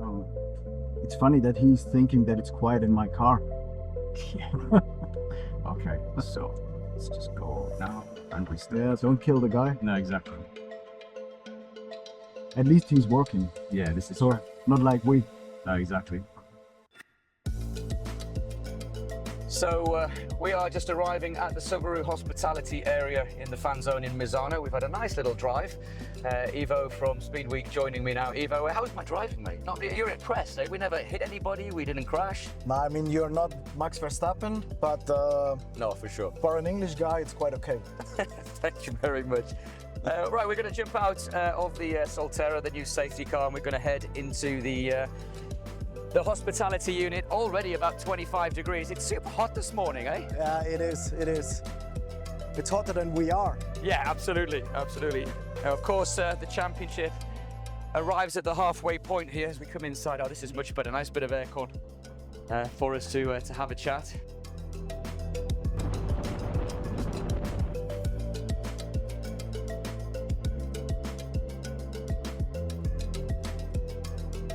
Oh, it's funny that he's thinking that it's quiet in my car. Yeah. Okay, so let's just go now and we start. Yeah, don't kill the guy. No, exactly. At least he's working. Yeah, this is So, not like we. no, exactly. So we are just arriving at the Subaru hospitality area in the fan zone in Misano. We've had a nice little drive. Ivo from Speed Week joining me now. Ivo, how's my driving, mate? You're impressed, eh? We never hit anybody, we didn't crash. I mean, you're not Max Verstappen, but No, for sure. for an English guy, it's quite okay. Thank you very much. Right, we're going to jump out of the Solterra, the new safety car, and we're going to head into the hospitality unit. Already about 25 degrees. It's super hot this morning, eh? Yeah, it is. It is. It's hotter than we are. Yeah, absolutely, absolutely. Now, of course, the championship arrives at the halfway point here as we come inside. Oh, this is much better. Nice bit of aircon for us to have a chat.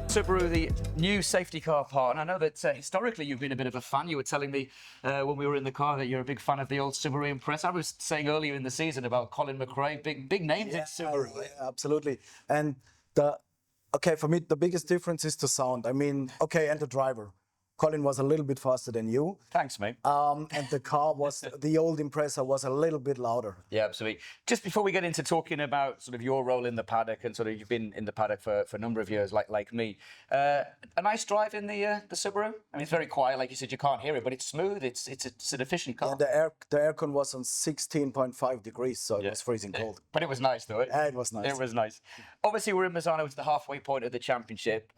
Subaru, the new safety car part, and I know that historically you've been a bit of a fan. You were telling me when we were in the car that you're a big fan of the old Subaru Impress. I was saying earlier in the season about Colin McRae, big names in Subaru. Yeah, absolutely. And for me, the biggest difference is the sound. I mean, and the driver. Colin was a little bit faster than you. Thanks, mate. And the car the old Impreza was a little bit louder. Yeah, absolutely. Just before we get into talking about sort of your role in the paddock and sort of you've been in the paddock for a number of years, like me. A nice drive in the Subaru. I mean, it's very quiet, like you said. You can't hear it, but it's smooth. It's an efficient car. Yeah, the aircon was on 16.5 degrees, so it was freezing cold. But it was nice, though. Yeah, it was nice. It was nice. Obviously, we're in Misano. It's the halfway point of the championship.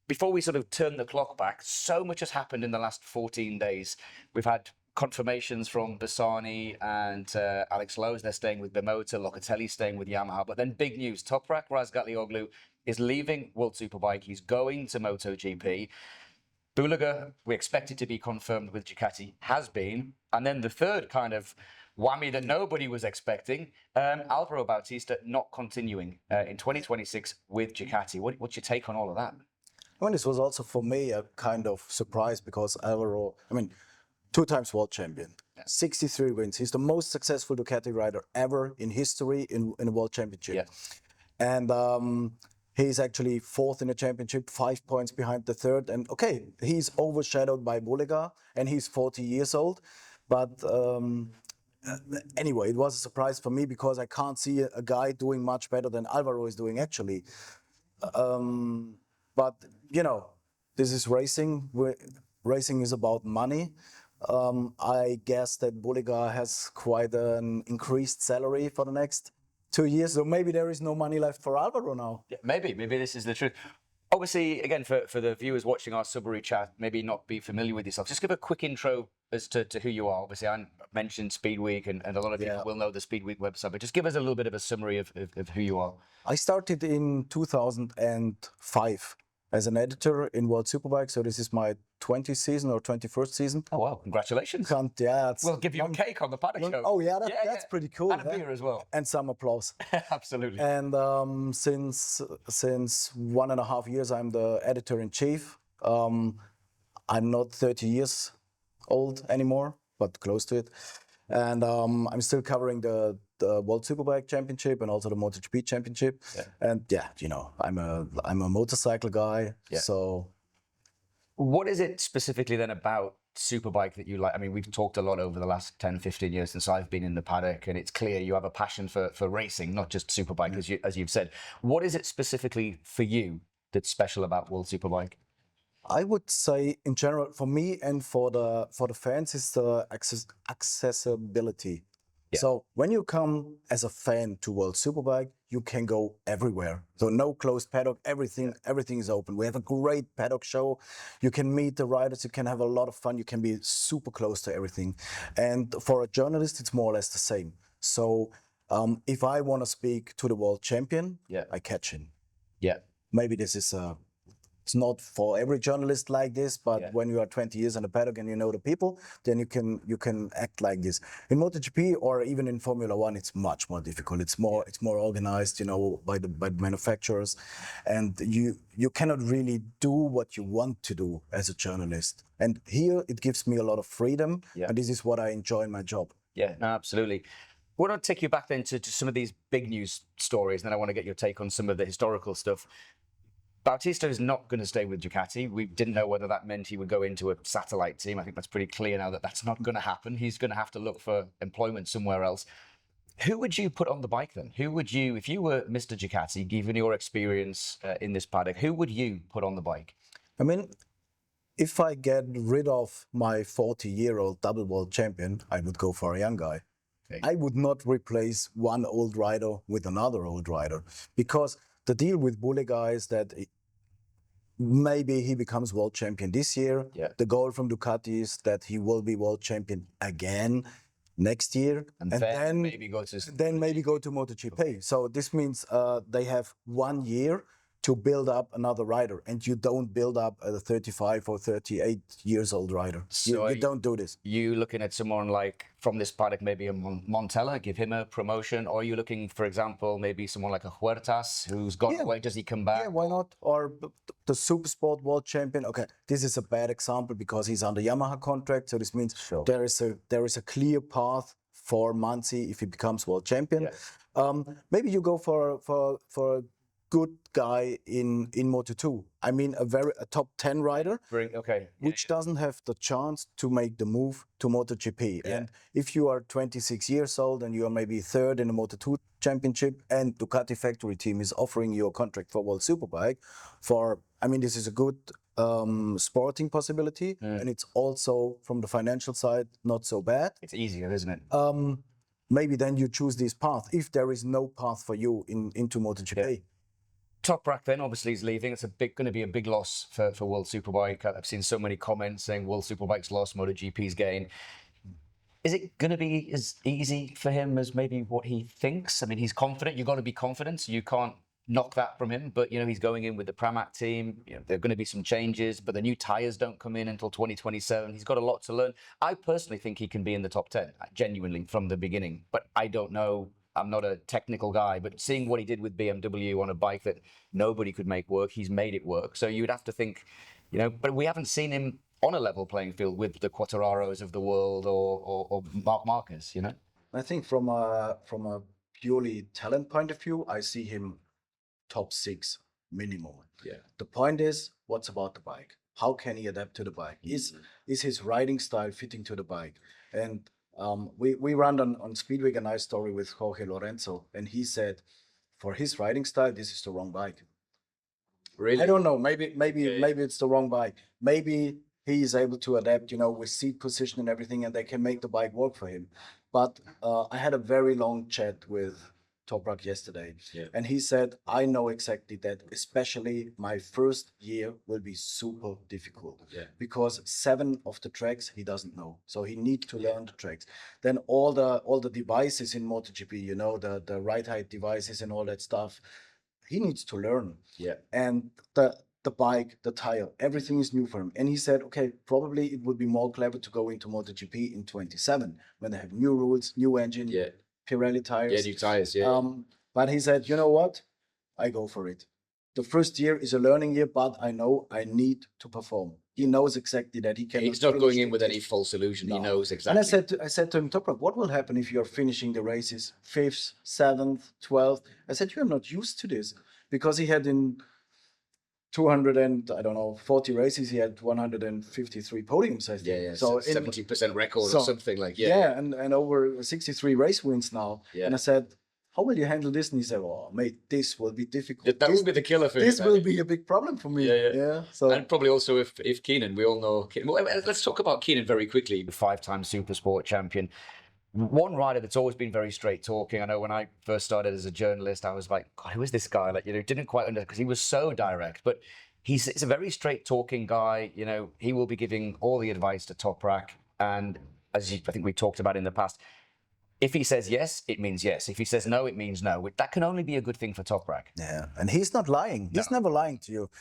Before we sort of turn the clock back, so much has happened in the last 14 days. We've had confirmations from Bassani and Alex Lowe's. They're staying with Bimota. Locatelli's staying with Yamaha. But then big news. Toprak Razgatlıoğlu is leaving World Superbike. He's going to MotoGP. Bulaga, we expect it to be confirmed with Ducati, has been. And then the third kind of whammy that nobody was expecting, Alvaro Bautista not continuing in 2026 with Ducati. What's your take on all of that? I mean, this was also for me a kind of surprise because Alvaro, two times world champion, 63 wins. He's the most successful Ducati rider ever in history in a world championship. Yeah. And he's actually fourth in the championship, 5 points behind the third. And he's overshadowed by Bulaga and he's 40 years old. But anyway, it was a surprise for me because I can't see a guy doing much better than Alvaro is doing actually. But, this is racing. Racing is about money. I guess that Bulaga has quite an increased salary for the next 2 years. So maybe there is no money left for Alvaro now. Yeah, maybe this is the truth. Obviously, again, for the viewers watching our Subaru chat, maybe not be familiar with yourself. Just give a quick intro as to who you are. Obviously, I mentioned Speed Week, and a lot of people will know the Speed Week website, but just give us a little bit of a summary of who you are. I started in 2005 as an editor in World Superbike. So this is my 20th season or 21st season. Oh, wow. Congratulations. We'll give you a cake on the paddock show. Oh, yeah, that's pretty cool. And a beer as well. And some applause. Absolutely. And since 1.5 years, I'm the editor-in-chief. I'm not 30 years old anymore, but close to it. And I'm still covering the World Superbike Championship and also the MotoGP Championship. Yeah. And I'm a motorcycle guy. Yeah. So, what is it specifically then about Superbike that you like? I mean, we've talked a lot over the last 10, 15 years since I've been in the paddock, and it's clear you have a passion for racing, not just Superbike, as you've said. What is it specifically for you that's special about World Superbike? I would say, in general, for me and for the fans, is the accessibility. Yeah. So when you come as a fan to World Superbike, you can go everywhere. So no closed paddock, everything is open. We have a great paddock show. You can meet the riders, you can have a lot of fun, you can be super close to everything. And for a journalist, it's more or less the same. So if I want to speak to the world champion, I catch him. Yeah. Maybe this is It's not for every journalist like this, but when you are 20 years in the paddock and you know the people, then you can act like this. In MotoGP or even in Formula One, it's much more difficult. It's more organized, you know, by the manufacturers, and you cannot really do what you want to do as a journalist. And here it gives me a lot of freedom, and this is what I enjoy in my job. Yeah, no, absolutely. I want to take you back then to some of these big news stories, and then I want to get your take on some of the historical stuff. Bautista is not going to stay with Ducati. We didn't know whether that meant he would go into a satellite team. I think that's pretty clear now that that's not going to happen. He's going to have to look for employment somewhere else. Who would you put on the bike then? Who would you, if you were Mr. Ducati, given your experience in this paddock, who would you put on the bike? I mean, if I get rid of my 40-year-old double world champion, I would go for a young guy. Okay. I would not replace one old rider with another old rider, because the deal with Bulega is that maybe he becomes world champion this year. Yeah. The goal from Ducati is that he will be world champion again next year, and then maybe go to MotoGP. Okay. So this means they have 1 year to build up another rider, and you don't build up a 35 or 38 years old rider. So you don't do this. You looking at someone like from this paddock, maybe a Montella, give him a promotion, or are you looking, for example, maybe someone like a Huertas who's gone away? Does he come back? Yeah, why not? Or the Supersport world champion. Okay, this is a bad example because he's under Yamaha contract, so this means there is a clear path for Manzi if he becomes world champion. Yeah. Maybe you go for a good guy in Moto2. I mean, a top 10 rider, which doesn't have the chance to make the move to MotoGP. Yeah. And if you are 26 years old and you are maybe third in the Moto2 championship, and Ducati factory team is offering you a contract for World Superbike, this is a good sporting possibility, and it's also from the financial side not so bad. It's easier, isn't it? Maybe then you choose this path if there is no path for you into MotoGP. Yeah. Toprak then obviously is leaving. It's going to be a big loss for World Superbike. I've seen so many comments saying World Superbike's loss, MotoGP's gain. Is it going to be as easy for him as maybe what he thinks? I mean, he's confident. You've got to be confident. So you can't knock that from him. But, you know, he's going in with the Pramac team. You know, there are going to be some changes, but the new tyres don't come in until 2027. He's got a lot to learn. I personally think he can be in the top 10, genuinely, from the beginning. But I don't know. I'm not a technical guy, but seeing what he did with BMW on a bike that nobody could make work, he's made it work. So you'd have to think, you know, but we haven't seen him on a level playing field with the Quartararos of the world or Marc Marquez, you know? I think from a purely talent point of view, I see him top 6 minimum. Yeah. The point is, what's about the bike? How can he adapt to the bike? Is his riding style fitting to the bike? And we ran on Speedweek a nice story with Jorge Lorenzo, and he said, for his riding style, this is the wrong bike. Really? I don't know. Maybe it's the wrong bike. Maybe he is able to adapt, you know, with seat position and everything, and they can make the bike work for him. But I had a very long chat with Toprak yesterday, and he said, I know exactly that, especially my first year will be super difficult, because 7 of the tracks he doesn't know, so he needs to learn the tracks. Then all the devices in MotoGP, you know, the ride height devices and all that stuff, he needs to learn. And the bike, the tire, everything is new for him. And he said, okay, probably it would be more clever to go into MotoGP in 27 when they have new rules, new engine. Pirelli tires. Yeah, new tires, but he said, you know what? I go for it. The first year is a learning year, but I know I need to perform. He knows exactly that he can. He's not going in with any false illusion. No. He knows exactly. And I said to him, Toprak, what will happen if you're finishing the races 5th, 7th, 12th? I said, you're not used to this, because he had in 40 races, he had 153 podiums, I think. Yeah. So 70% record or something like and over 63 race wins now. Yeah. And I said, how will you handle this? And he said, oh, mate, this will be difficult. That will be the killer for This will be a big problem for me. Yeah. So, and probably also if Kenan, we all know. Well, let's talk about Kenan very quickly. The 5-time Supersport champion. One rider that's always been very straight talking. I know when I first started as a journalist, I was like, God, who is this guy? Like, you know, didn't quite understand because he was so direct. But he's a very straight talking guy. You know, he will be giving all the advice to Toprak. And as I think we talked about in the past, if he says yes, it means yes. If he says no, it means no. That can only be a good thing for Toprak. Yeah, and he's not lying. He's never lying to you.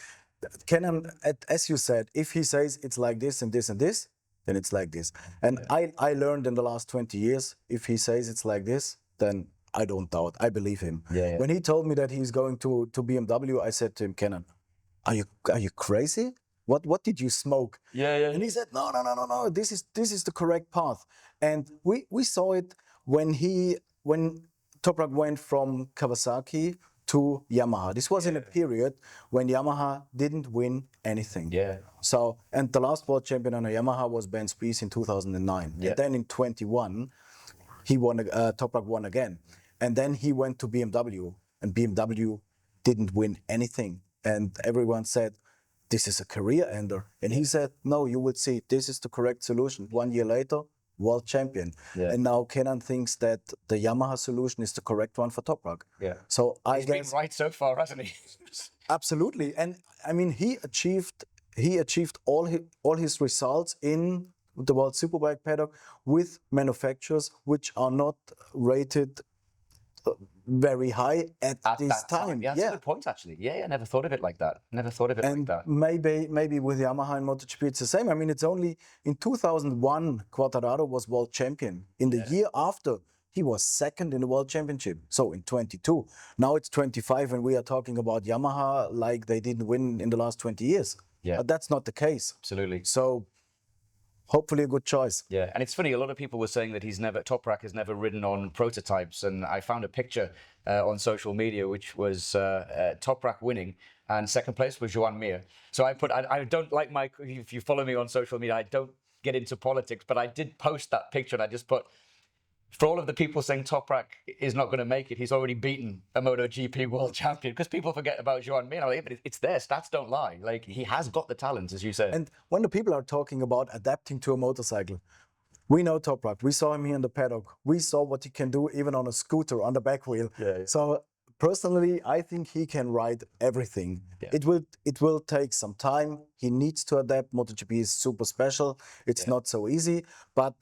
Kenan, as you said, if he says it's like this and this and this, then it's like this. And I learned in the last 20 years, if he says it's like this, then I don't doubt. I believe him. Yeah. When he told me that he's going to BMW, I said to him, Kenan, are you crazy? What did you smoke? Yeah. And he said, no. This is the correct path. And we saw it when Toprak went from Kawasaki to Yamaha. This was in a period when Yamaha didn't win anything. Yeah. So, and the last world champion on a Yamaha was Ben Spies in 2009. Yeah. And then in 21, he won. Toprak won again, and then he went to BMW, and BMW didn't win anything. And everyone said, "This is a career ender." And he said, "No, you will see. This is the correct solution." 1 year later, world champion. Yeah. And now Kenan thinks that the Yamaha solution is the correct one for Toprak. Yeah. So He's been right so far, hasn't he? absolutely. And I mean, he achieved all his results in the World Superbike paddock with manufacturers which are not rated very high at this that time. Yeah, that's a good point, actually. Yeah, I never thought of it like that. And maybe with Yamaha and MotoGP it's the same. I mean, it's only in 2001 Quartararo was world champion. In the year after, he was second in the world championship. So in 22. Now it's 25 and we are talking about Yamaha like they didn't win in the last 20 years. Yeah. But that's not the case. Absolutely. So hopefully a good choice. Yeah, and it's funny, a lot of people were saying that Toprak has never ridden on prototypes, and I found a picture on social media which was Toprak winning, and second place was Joan Mir. So I don't like if you follow me on social media, I don't get into politics, but I did post that picture and I just put, for all of the people saying Toprak is not going to make it, he's already beaten a MotoGP world champion, because people forget about Joan Mir. Like, but it's there, stats don't lie. Like, he has got the talent, as you said. And when the people are talking about adapting to a motorcycle, we know Toprak. We saw him here in the paddock. We saw what he can do even on a scooter, on the back wheel. Yeah. So personally, I think he can ride everything. Yeah. It will take some time. He needs to adapt. MotoGP is super special. It's not so easy, but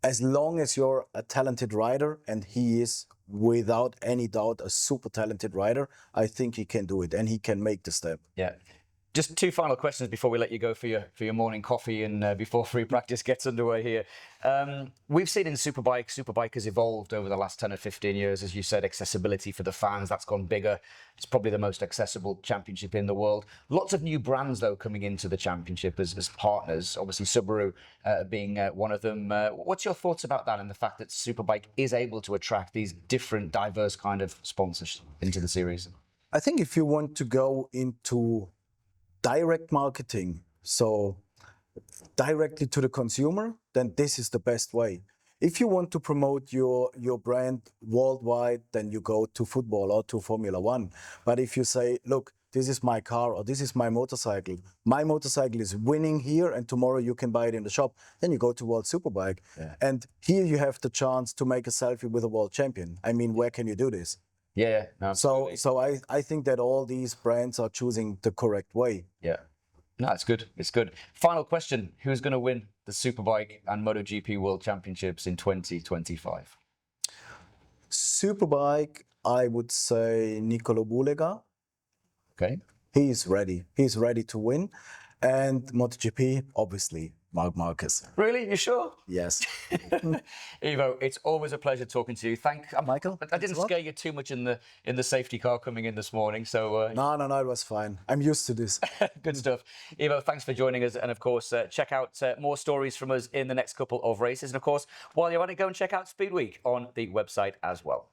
as long as you're a talented rider, and he is without any doubt a super talented rider, I think he can do it and he can make the step. Yeah. Just two final questions before we let you go for your morning coffee and before free practice gets underway here. We've seen in Superbike has evolved over the last 10 or 15 years. As you said, accessibility for the fans, that's gone bigger. It's probably the most accessible championship in the world. Lots of new brands, though, coming into the championship as partners, obviously Subaru being one of them. What's your thoughts about that and the fact that Superbike is able to attract these different, diverse kind of sponsors into the series? I think if you want to go into direct marketing, so directly to the consumer, then this is the best way. If you want to promote your brand worldwide, then you go to football or to Formula One. But if you say, look, this is my car or this is my motorcycle is winning here and tomorrow you can buy it in the shop, then you go to World Superbike. Yeah. And here you have the chance to make a selfie with a world champion. I mean, where can you do this? Yeah. No, so I think that all these brands are choosing the correct way. Yeah. No, it's good. It's good. Final question. Who's going to win the Superbike and MotoGP World Championships in 2025? Superbike, I would say Nicolo Bulega. Okay. He's ready. He's ready to win. And MotoGP, obviously, Marc Marquez. Really? You sure? Yes. Ivo, it's always a pleasure talking to you. Michael. I didn't scare you too much in the safety car coming in this morning, so No, it was fine. I'm used to this. good stuff. Ivo, thanks for joining us, and of course, check out more stories from us in the next couple of races. And of course, while you're on it, go and check out Speed Week on the website as well.